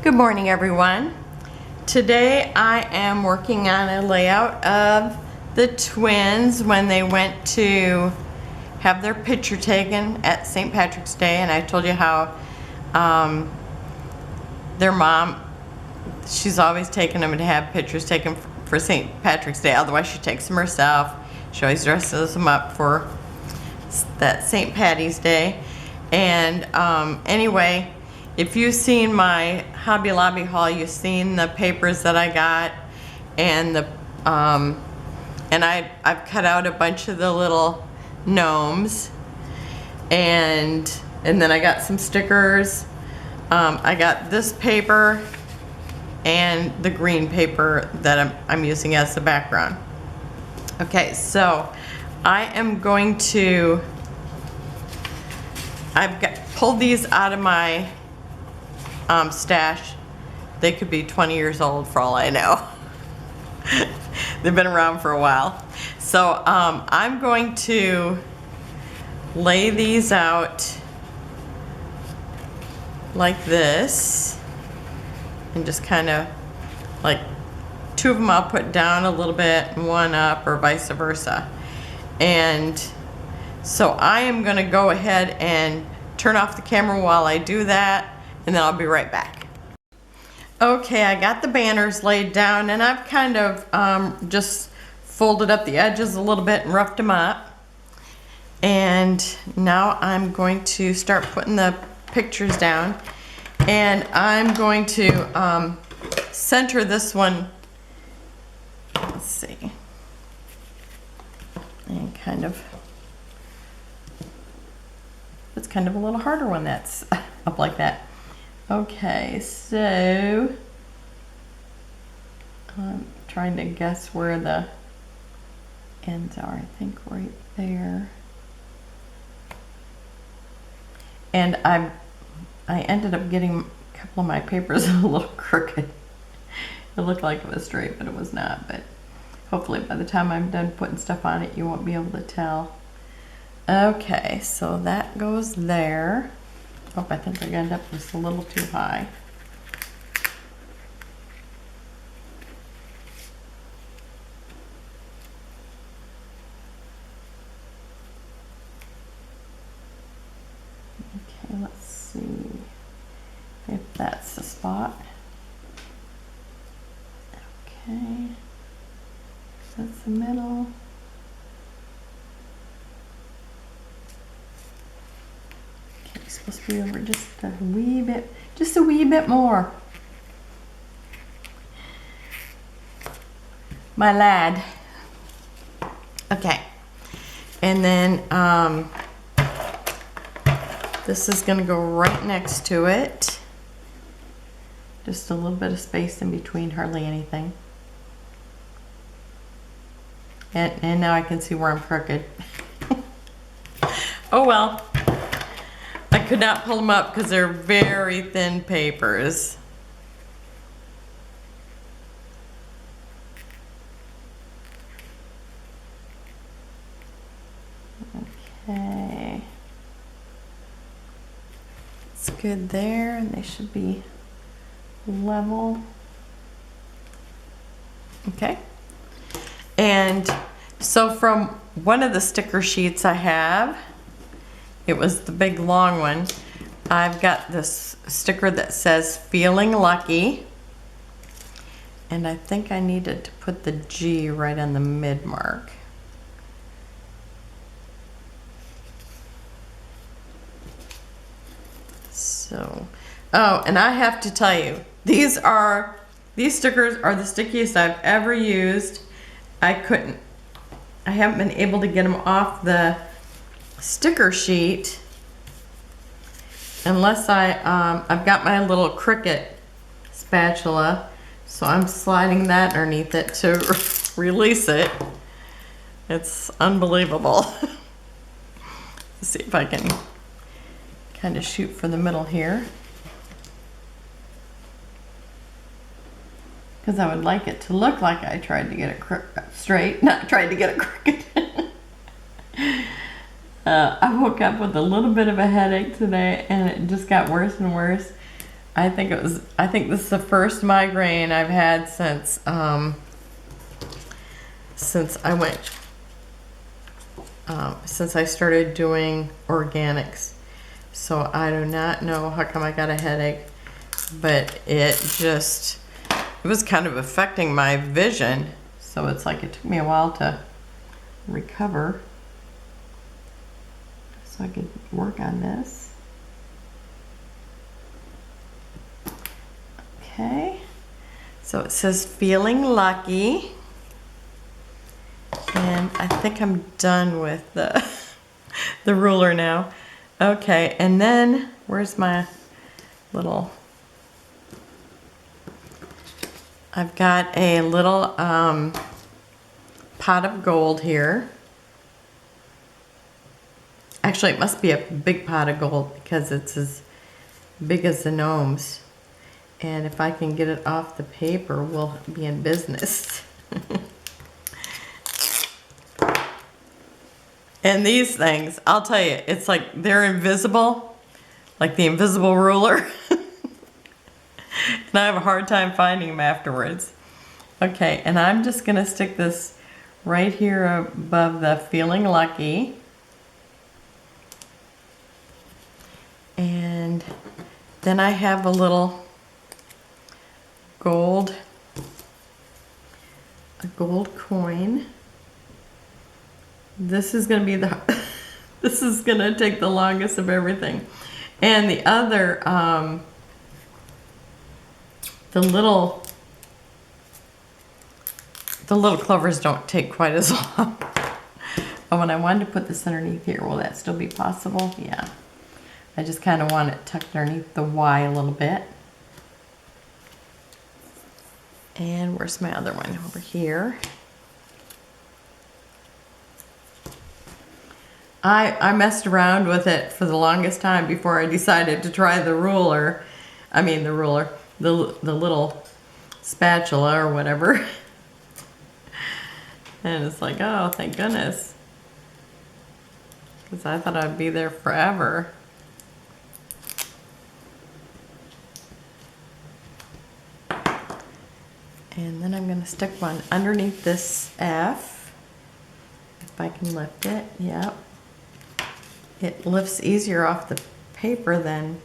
Good morning, everyone. Today I am working on a layout of the twins when they went to have their picture taken at St. Patrick's Day, and I told you how their mom, she's always taking them to have pictures taken for St. Patrick's Day, otherwise she takes them herself. She always dresses them up for that St. Paddy's Day. And anyway, if you've seen my Hobby Lobby haul, you've seen the papers that I got, and the and I've cut out a bunch of the little gnomes, and then I got some stickers. I got this paper and the green paper that I'm using as the background. Okay, so I am going to, pulled these out of my stash. They could be 20 years old for all I know. They've been around for a while. So I'm going to lay these out like this, and just kind of like two of them I'll put down a little bit and one up, or vice versa. And so I am going to go ahead and turn off the camera while I do that, and then I'll be right back. Okay, I got the banners laid down, and I've kind of just folded up the edges a little bit and roughed them up. And now I'm going to start putting the pictures down, and I'm going to center this one, let's see, and kind of, it's kind of a little harder when that's up like that. Okay, so I'm trying to guess where the ends are. I think right there. And I ended up getting a couple of my papers a little crooked. It looked like it was straight, but it was not. But hopefully by the time I'm done putting stuff on it, you won't be able to tell. Okay, so that goes there. Oh, I think I ended up just a little too high. Okay, let's see if that's the spot. Okay, that's the middle. Supposed to be over just a wee bit more. My lad. Okay, and then this is going to go right next to it. Just a little bit of space in between, hardly anything. And now I can see where I'm crooked. Oh well. I could not pull them up because they're very thin papers. Okay. It's good there, and they should be level. Okay. And so from one of the sticker sheets I have, it was the big long one, I've got this sticker that says feeling lucky, and I think I needed to put the G right on the mid mark. So, oh, and I have to tell you, these stickers are the stickiest I've ever used. I haven't been able to get them off the sticker sheet unless I've got my little Cricut spatula, so I'm sliding that underneath it to release it. It's unbelievable. Let's see if I can kind of shoot for the middle here, because I would like it to look like I tried to get it straight, not tried to get it crooked. I woke up with a little bit of a headache today, and it just got worse and worse. I think this is the first migraine I've had since I went, since I started doing organics. So I do not know how come I got a headache, but it was kind of affecting my vision. So it's like it took me a while to recover so I could work on this. Okay, so it says feeling lucky, and I think I'm done with the the ruler now. Okay, and then where's my little, I've got a little pot of gold here. Actually, it must be a big pot of gold because it's as big as the gnomes. And if I can get it off the paper, we'll be in business. And these things, I'll tell you, it's like they're invisible, like the invisible ruler. And I have a hard time finding them afterwards. Okay, and I'm just gonna stick this right here above the feeling lucky. And then I have a little a gold coin. This is gonna be this is gonna take the longest of everything. And the other, the little clovers don't take quite as long. Oh, and I wanted to put this underneath here. Will that still be possible? Yeah. I just kind of want it tucked underneath the Y a little bit. And where's my other one? Over here. I messed around with it for the longest time before I decided to try the ruler. I mean the ruler, the little spatula or whatever. And it's like, oh, thank goodness. Because I thought I'd be there forever. And then I'm going to stick one underneath this F. If I can lift it, yep. It lifts easier off the paper than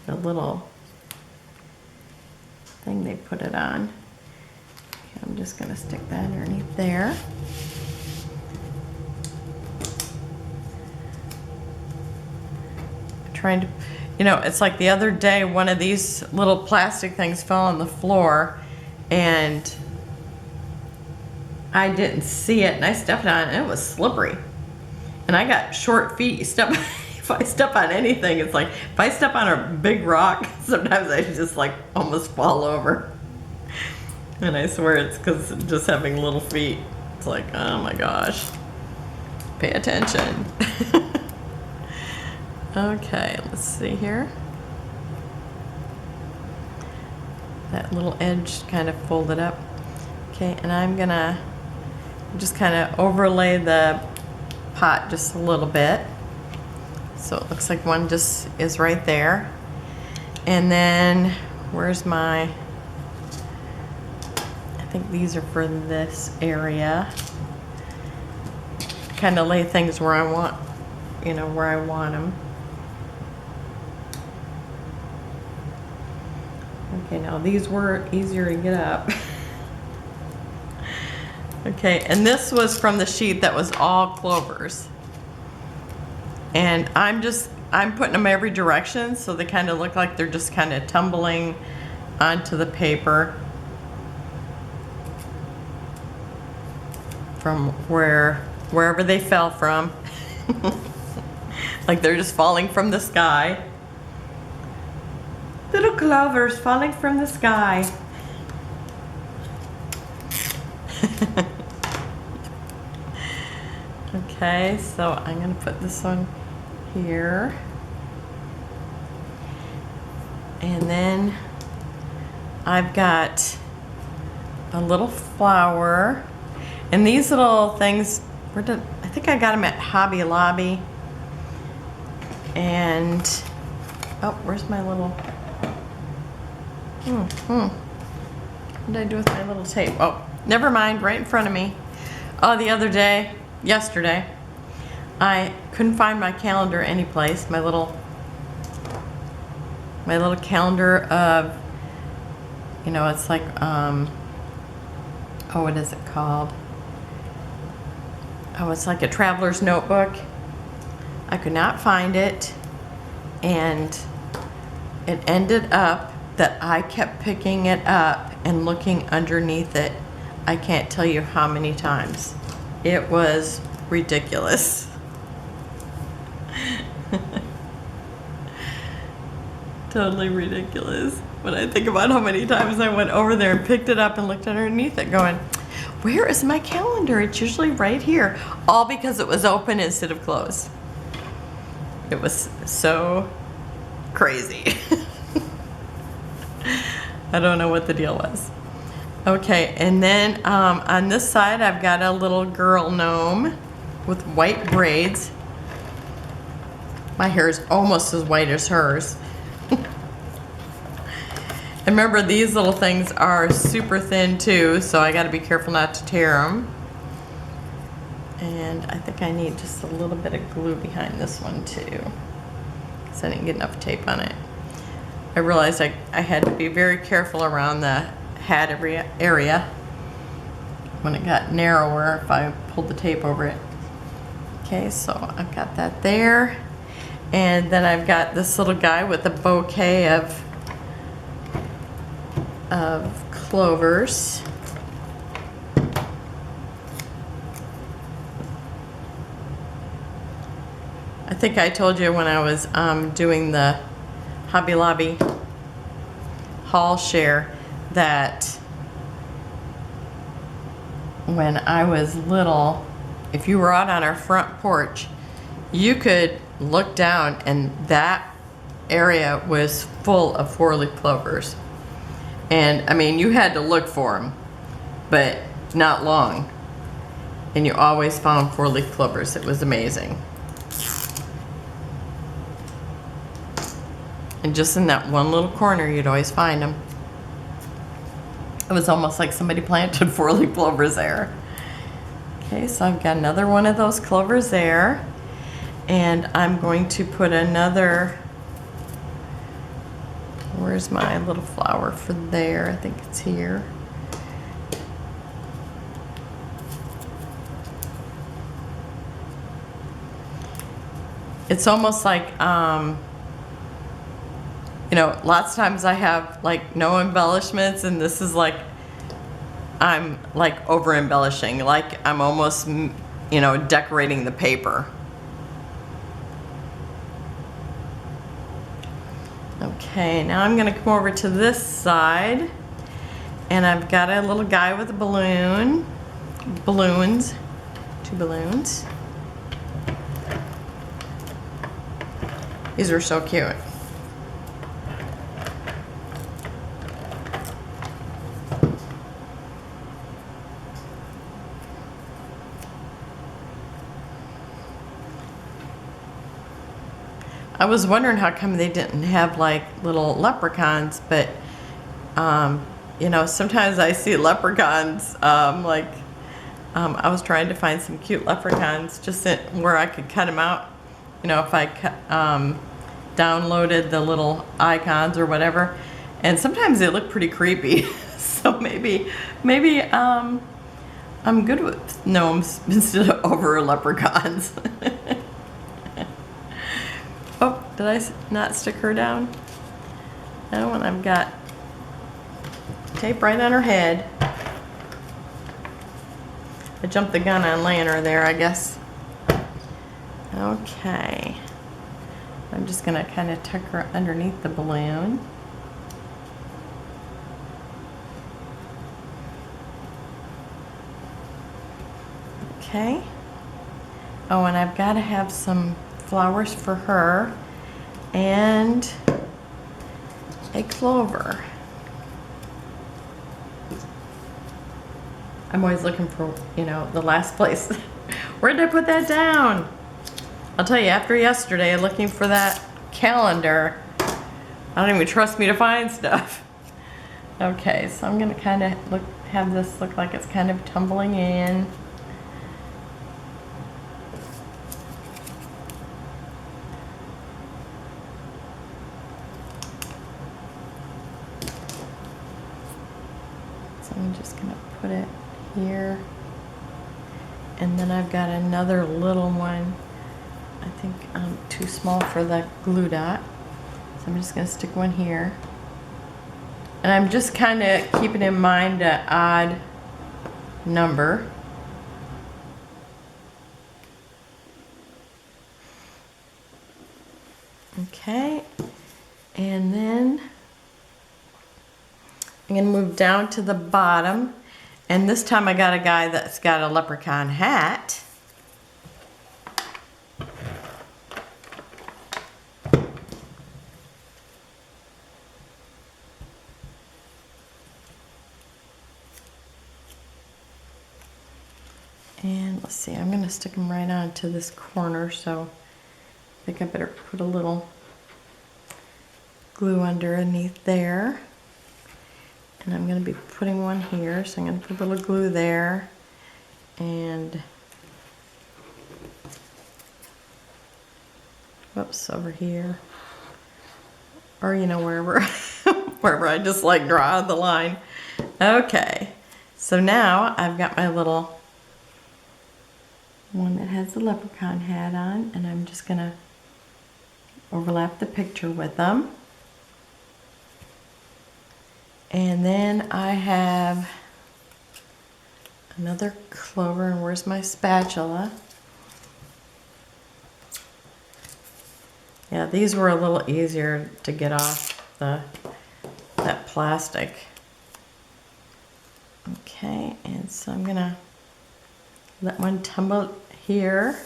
the little thing they put it on. Okay, I'm just going to stick that underneath there. I'm trying to, you know, it's like the other day one of these little plastic things fell on the floor and I didn't see it and I stepped on it and it was slippery. And I got short feet. If I step on anything, it's like, if I step on a big rock, sometimes I just like almost fall over. And I swear it's because just having little feet. It's like, oh my gosh. Pay attention. Okay, let's see here. That little edge kind of folded up. Okay, and I'm gonna just kind of overlay the pot just a little bit. So it looks like one just is right there. And then where's my, I think these are for this area. Kind of lay things where I want, you know, where I want them. Okay, now these were easier to get up. Okay, and this was from the sheet that was all clovers. And I'm putting them every direction so they kind of look like they're just kind of tumbling onto the paper from wherever they fell from. Like they're just falling from the sky. Little clovers falling from the sky. Okay, so I'm going to put this one here. And then I've got a little flower. And these little things, I think I got them at Hobby Lobby. And, oh, where's my little, What did I do with my little tape? Oh, never mind, right in front of me. Oh, yesterday, I couldn't find my calendar anyplace. My little calendar of, it's like, what is it called? Oh, it's like a traveler's notebook. I could not find it, and it ended up that I kept picking it up and looking underneath it. I can't tell you how many times. It was ridiculous. Totally ridiculous. When I think about how many times I went over there and picked it up and looked underneath it going, where is my calendar? It's usually right here. All because it was open instead of closed. It was so crazy. I don't know what the deal was. Okay, and then on this side I've got a little girl gnome with white braids. My hair is almost as white as hers. And remember, these little things are super thin too, so I gotta be careful not to tear them. And I think I need just a little bit of glue behind this one too, because I didn't get enough tape on it. I realized I had to be very careful around the hat area when it got narrower if I pulled the tape over it. Okay, so I've got that there. And then I've got this little guy with a bouquet of clovers. I think I told you when I was doing the Hobby Lobby haul share that when I was little, if you were out on our front porch, you could look down and that area was full of 4-leaf clovers. And I mean, you had to look for them, but not long. And you always found 4-leaf clovers. It was amazing. And just in that one little corner, you'd always find them. It was almost like somebody planted 4-leaf clovers there. Okay, so I've got another one of those clovers there. And I'm going to put another, where's my little flower for there? I think it's here. It's almost like, lots of times I have like no embellishments, and this is like, I'm like over embellishing, like I'm almost, decorating the paper. Okay, now I'm gonna come over to this side, and I've got a little guy with a balloons, 2 balloons. These are so cute. I was wondering how come they didn't have like little leprechauns, but sometimes I see leprechauns, I was trying to find some cute leprechauns just where I could cut them out, if I downloaded the little icons or whatever, and sometimes they look pretty creepy. So maybe I'm good with gnomes instead of over leprechauns. Oh, did I not stick her down? No, and I've got tape right on her head. I jumped the gun on laying her there, I guess. Okay. I'm just gonna kind of tuck her underneath the balloon. Okay. Oh, and I've got to have some flowers for her and a clover. I'm always looking for, the last place. Where did I put that down? I'll tell you, after yesterday looking for that calendar, I don't even trust me to find stuff. Okay, so I'm gonna kind of have this look like it's kind of tumbling in. So I'm just gonna put it here. And then I've got another little one. I think too small for the glue dot. So I'm just gonna stick one here. And I'm just kind of keeping in mind an odd number. Okay, and then I'm gonna move down to the bottom. And this time I got a guy that's got a leprechaun hat. And let's see, I'm gonna stick them right onto this corner, so I think I better put a little glue underneath there. And I'm gonna be putting one here, so I'm gonna put a little glue there. And, whoops, over here. Or, you know, wherever, wherever I just like draw the line. Okay, so now I've got my little one that has the leprechaun hat on, and I'm just gonna overlap the picture with them. And then I have another clover, and where's my spatula? Yeah, these were a little easier to get off that plastic. Okay, and so I'm gonna let one tumble here.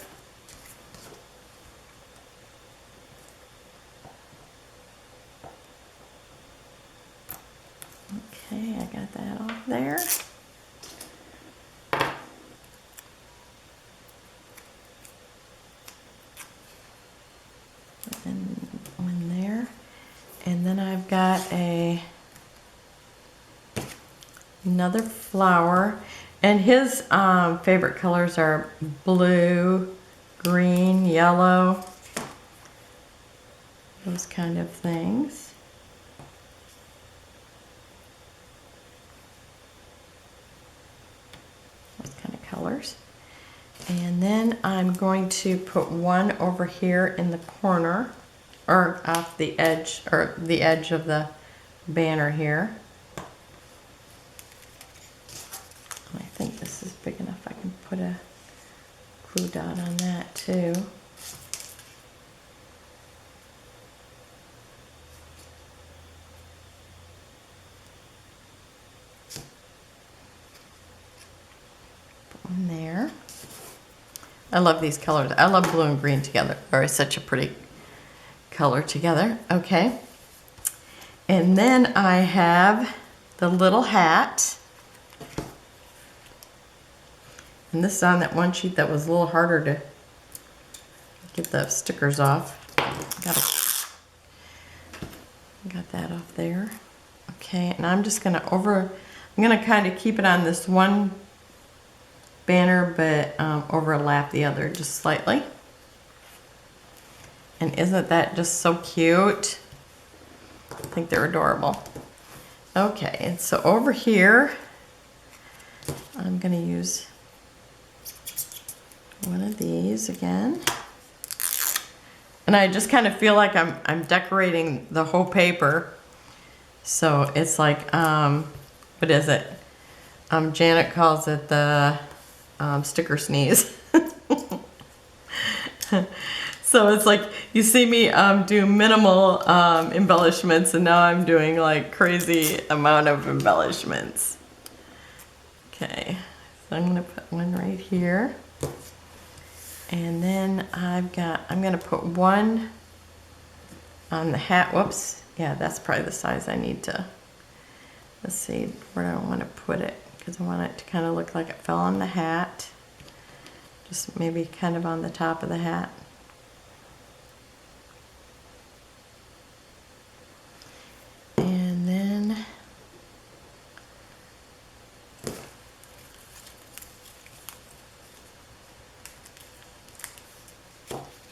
Okay, I got that off there. And one there. And then I've got another flower. And his favorite colors are blue, green, yellow, those kind of things. Those kind of colors. And then I'm going to put one over here in the corner, or off the edge, or the edge of the banner here. I think this is big enough. I can put a glue dot on that too. Put one there. I love these colors. I love blue and green together. They're such a pretty color together. Okay. And then I have the little hat. And this is on that one sheet that was a little harder to get the stickers off. Got that off there. Okay, and I'm just gonna I'm gonna kind of keep it on this one banner, but overlap the other just slightly. And isn't that just so cute? I think they're adorable. Okay, and so over here, I'm gonna use one of these again. And I just kind of feel like I'm decorating the whole paper. So it's like, what is it? Janet calls it the sticker sneeze. So it's like, you see me do minimal embellishments, and now I'm doing like crazy amount of embellishments. Okay, so I'm gonna put one right here. And then I'm gonna put one on the hat. Whoops, yeah, that's probably the size I need to, let's see, where do I wanna put it? Because I want it to kind of look like it fell on the hat. Just maybe kind of on the top of the hat. And then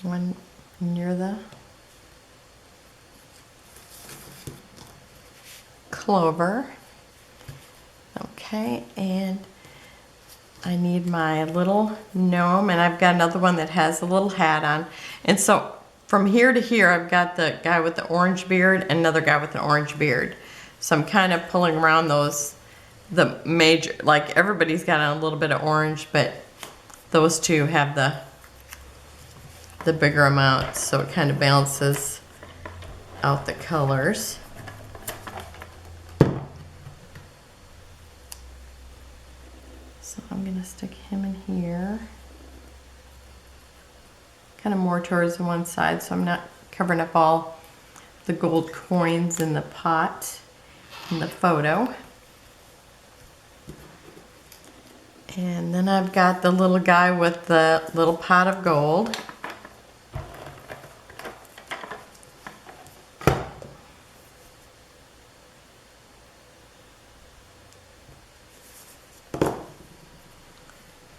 one near the clover. Okay, and I need my little gnome, and I've got another one that has a little hat on. And so from here to here, I've got the guy with the orange beard and another guy with an orange beard. So I'm kind of pulling around those, the major, like everybody's got a little bit of orange, but those two have the bigger amount, so it kind of balances out the colors. So I'm gonna stick him in here. Kind of more towards one side, so I'm not covering up all the gold coins in the pot in the photo. And then I've got the little guy with the little pot of gold.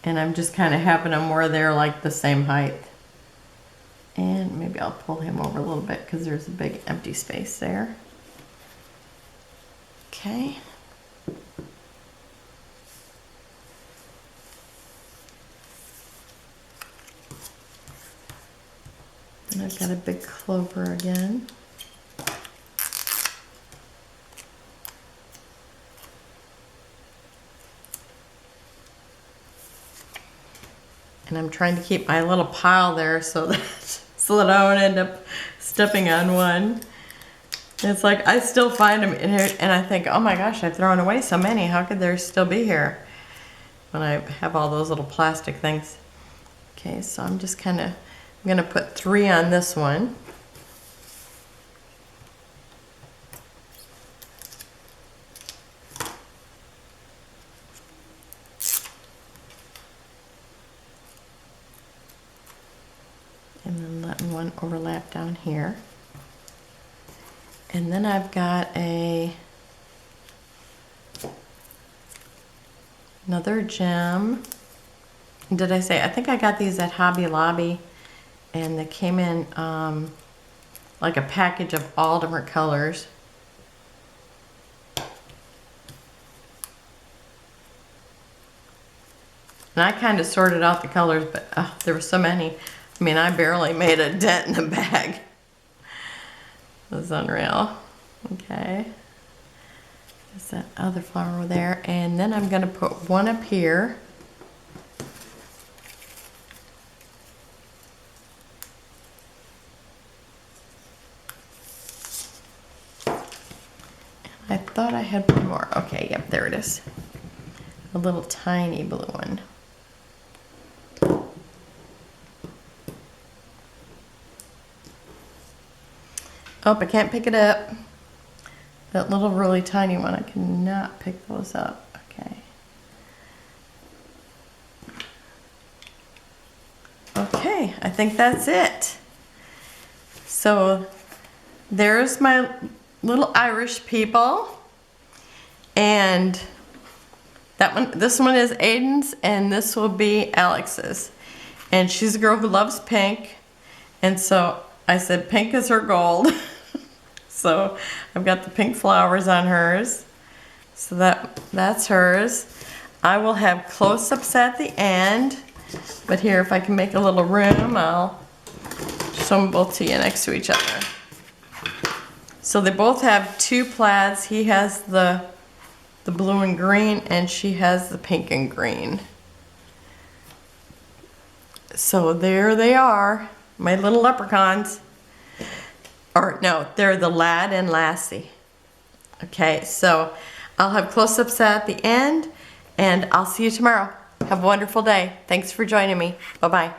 And I'm just kind of having them where they're like the same height. And maybe I'll pull him over a little bit because there's a big empty space there. Okay. And I've got a big clover again. And I'm trying to keep my little pile there so that I don't end up stepping on one. And it's like I still find them in here, and I think, oh my gosh, I've thrown away so many. How could there still be here when I have all those little plastic things? Okay, so I'm just kind of, I'm gonna put 3 on this one. And then letting one overlap down here. And then I've got another gem. And did I say, I think I got these at Hobby Lobby, and they came in like a package of all different colors. And I kind of sorted out the colors, but there were so many. I mean, I barely made a dent in the bag. That's unreal. Okay. There's that other flower over there. And then I'm going to put one up here. I thought I had one more. Okay, yep, there it is. A little tiny blue one. Oh, I can't pick it up. That little really tiny one, I cannot pick those up. Okay. Okay, I think that's it. So there's my little Irish people. And that one, this one is Aiden's, and this will be Alex's. And she's a girl who loves pink. And so I said pink is her gold. So I've got the pink flowers on hers. So that's hers. I will have close-ups at the end. But here, if I can make a little room, I'll show them both to you next to each other. So they both have 2 plaids. He has the blue and green, and she has the pink and green. So there they are, my little leprechauns. Or no, they're the lad and Lassie. Okay, so I'll have close-ups at the end, and I'll see you tomorrow. Have a wonderful day. Thanks for joining me. Bye-bye.